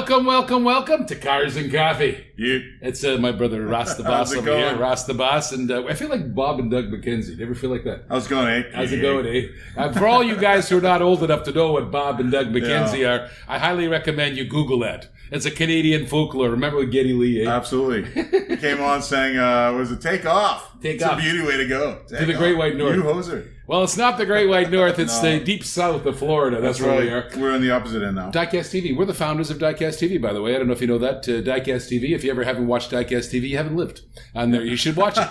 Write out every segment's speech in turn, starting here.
Welcome to Cars and Coffee. Yeah. It's my brother Ross the Boss over here, Ross the Boss, and I feel like Bob and Doug McKenzie. Do you ever feel like that? How's it going, eh? How's it going, eh? For all you guys who are not old enough to know what Bob and Doug McKenzie are, I highly recommend you Google that. It's a Canadian folklore. Remember with Geddy Lee, eh? Absolutely. He came on saying, was it Take Off? Take it's off. a beauty way to go. To the Great White North. You hoser. Well, it's not the Great White North. It's the deep south of Florida. That's where we are. We're on the opposite end now. Diecast TV. We're the founders of Diecast TV, by the way. I don't know if you know that. Diecast TV. If you ever haven't watched Diecast TV, you haven't lived. And there, you should watch it.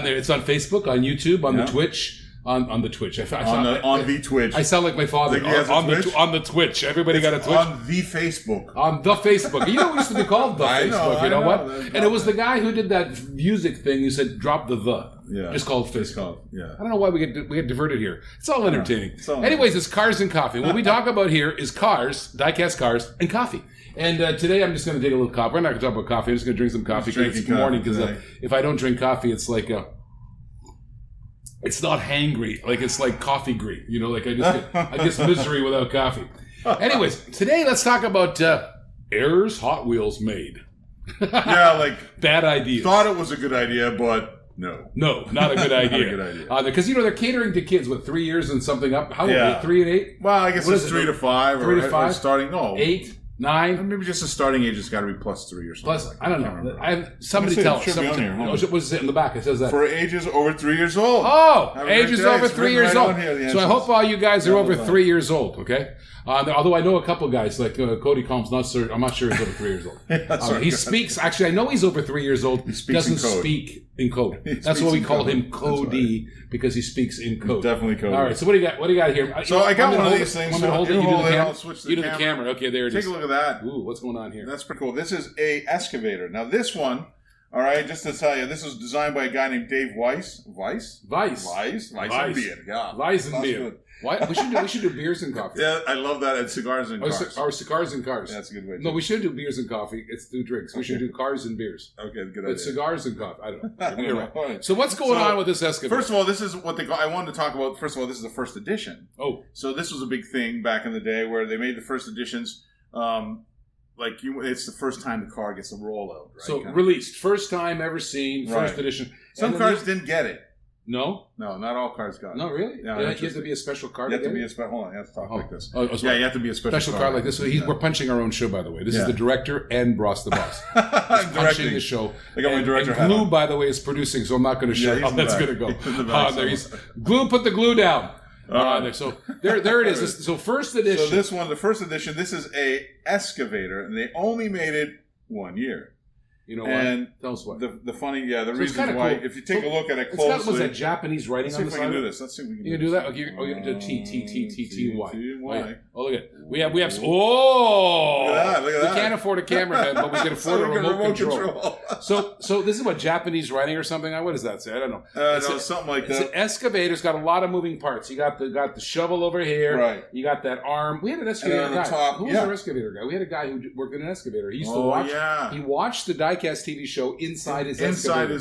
It's on Facebook, on YouTube, on the Twitch. On the Twitch. On the Twitch. I sound like my father. On the Twitch. Everybody got a Twitch. On the Facebook. On the Facebook. You know, it used to be called the Facebook. You know what? And it was the guy who did that music thing who said, drop the. Yeah. Just called Facebook. Yeah. I don't know why we get diverted here. It's all entertaining. Yeah. Anyways, it's cars and coffee. What we talk about here is cars, diecast cars, and coffee. And today I'm just going to take a little coffee. We're not going to talk about coffee. I'm just going to drink some coffee because it's morning. Because if I don't drink coffee, it's like it's not hangry. Like it's like coffee-gree. You know, like I get misery without coffee. Anyways, today let's talk about errors Hot Wheels made. Yeah, like bad ideas. Thought it was a good idea, but no, not a good idea. Not a good idea. Because they're catering to kids with 3 years and something up. How old are they? 3 and 8? Well, I guess it's 3 to 5. 3 to 5. Starting 8, 9. Maybe just the starting age has got to be +3 or something. Plus, I don't know. Somebody tell us. What was it in the back? It says that for ages over 3 years old. Oh, ages over 3 years old. So I hope all you guys are over 3 years old. Okay. Although I know a couple guys like Cody Combs, I'm not sure he's over 3 years old. He speaks. Actually, I know he's over 3 years old. He doesn't speak in code. That's why we call him Cody, because he speaks in code. Definitely Cody. All right. So what do you got? What do you got here? So I got one of these things. So hold it. I'll switch you do the camera. Okay, there it is. Take a look at that. Ooh, what's going on here? That's pretty cool. This is a excavator. Now this one. All right, just to tell you, this was designed by a guy named Dave Weiss. Weiss. Yeah. Weisenbier. Why? We should do beers and coffee. Yeah, I love that. And cigars and cars. Or cigars and cars. That's a good way. No, we shouldn't do beers and coffee. It's 2 drinks. We should do cars and beers. Okay, good idea. But cigars and coffee. I don't know. You're right. So what's going on with this excavator? First of all, this is what they call. I wanted to talk about. First of all, this is the first edition. Oh, so this was a big thing back in the day where they made the first editions. It's the first time the car gets a rollout, right? So released, first time ever seen, first edition. Some cars didn't get it. No, not all cars got it. No, really? No, you have to be a special car. You have to be a special. Hold on, you have to talk like this. Oh, yeah, you have to be a special car like this. So we're punching our own show, by the way. This is the director and Ross the Boss. I'm punching the show. I got my director hat Glue, on. by the way, is producing, so I'm not going to show how that's going to go. Glue, put the glue down. So there it is. So first edition. So the first edition, this is a excavator, and they only made it 1 year. You know what? And tell us what. The reason why, if you take a look at it closely. Was that Japanese writing on the side? Let's see if we can do this. Let's see if we can do this. You can do that? Okay, you can do T-T-T-T-T-Y. Oh, look at it. We have Look at that. We can't afford a camera, but we can afford a remote control. So this is what, Japanese writing or something? What does that say? I don't know. No, something like that. It's an excavator. It's got a lot of moving parts. You got the shovel over here. Right. You got that arm. We had an excavator guy. Who was our excavator guy? We had a guy who worked in an excavator. He used to watch. Yeah. He watched the Diecast TV show inside his excavator.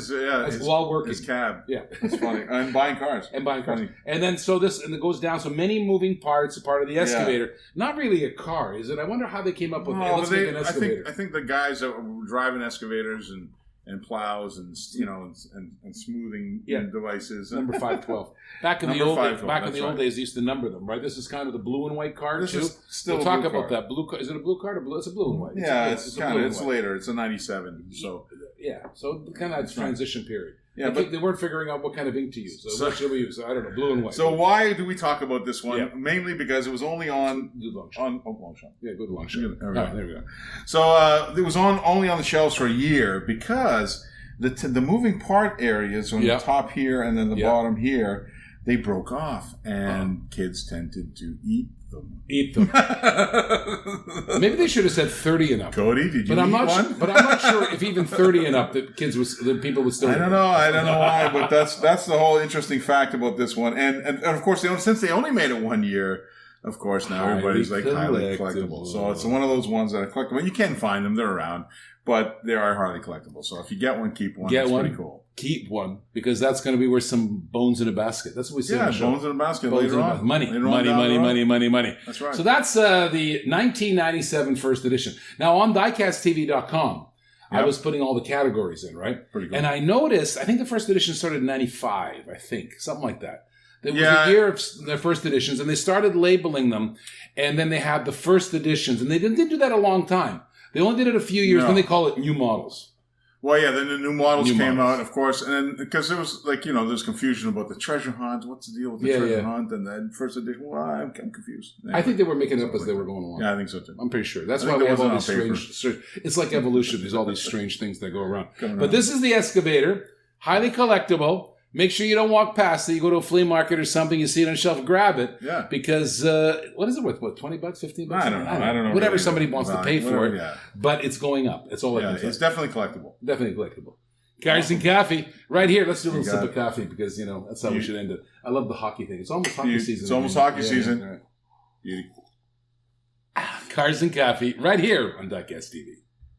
While working. His cab. Yeah. It's funny. And buying cars. And then it goes down. So many moving parts, a part of the excavator. Not really a car, is it? I wonder how they came up with let's make an excavator. I think the guys that were driving excavators and plows and and smoothing devices. Number 512. Back in the old days, they used to number them, right? This is kind of the blue and white card this too. Is still we'll talk about that blue card. Is it a blue card or blue? It's a blue and white. Yeah, it's later. It's a 97. So so kind of that transition period. Yeah, but they weren't figuring out what kind of ink to use. So what should we use? I don't know, blue and white. So why do we talk about this one? Yeah. Mainly because it was only on long shot. Yeah, good long shot. All right, there we go. So it was only on the shelves for a year because the moving part areas on the top here and then the bottom here, they broke off, and kids tended to eat them. Maybe they should have said 30 and up. Cody, did you eat one? But I'm not sure if even 30 and up, the people would still. I don't know why, but that's the whole interesting fact about this one. And of course, since they only made it 1 year, of course, now everybody's like highly collectible. So it's one of those ones that are collectible. You can find them; they're around, but they are highly collectible. So if you get one, keep one. That's pretty cool. Keep one, because that's going to be worth some bones in a basket. That's what we say. Yeah, bones in a basket later on. Money. That's right. So that's the 1997 first edition. Now on diecasttv.com, I was putting all the categories in, right? Pretty cool. And I noticed, I think the first edition started in 95, I think, something like that. It was a year of their first editions, and they started labeling them, and then they had the first editions, and they didn't do that a long time. They only did it a few years, then they call it new models. Well, yeah, then the new models came out, of course, and then because there was there's confusion about the treasure hunt. What's the deal with the treasure hunt? And then first edition, well, I'm confused. Anyway, I think they were making it up as they were going along. Yeah, I think so too. I'm pretty sure. That's why we have all these strange. It's like evolution. There's all these strange things that go around. But this is the Excavator, highly collectible. Make sure you don't walk past it. You go to a flea market or something, you see it on a shelf, grab it. Yeah. Because, what is it worth? What, $20, $15? I don't know. Whatever really somebody wants to pay for it. Yeah. But it's going up. It's all I can say. It's definitely collectible. Definitely collectible. Cars and coffee. Right here. Let's do a little sip of coffee because, that's how we should end it. I love the hockey thing. It's almost hockey season. It's almost hockey season. Right. Cars and coffee right here on Diecast TV.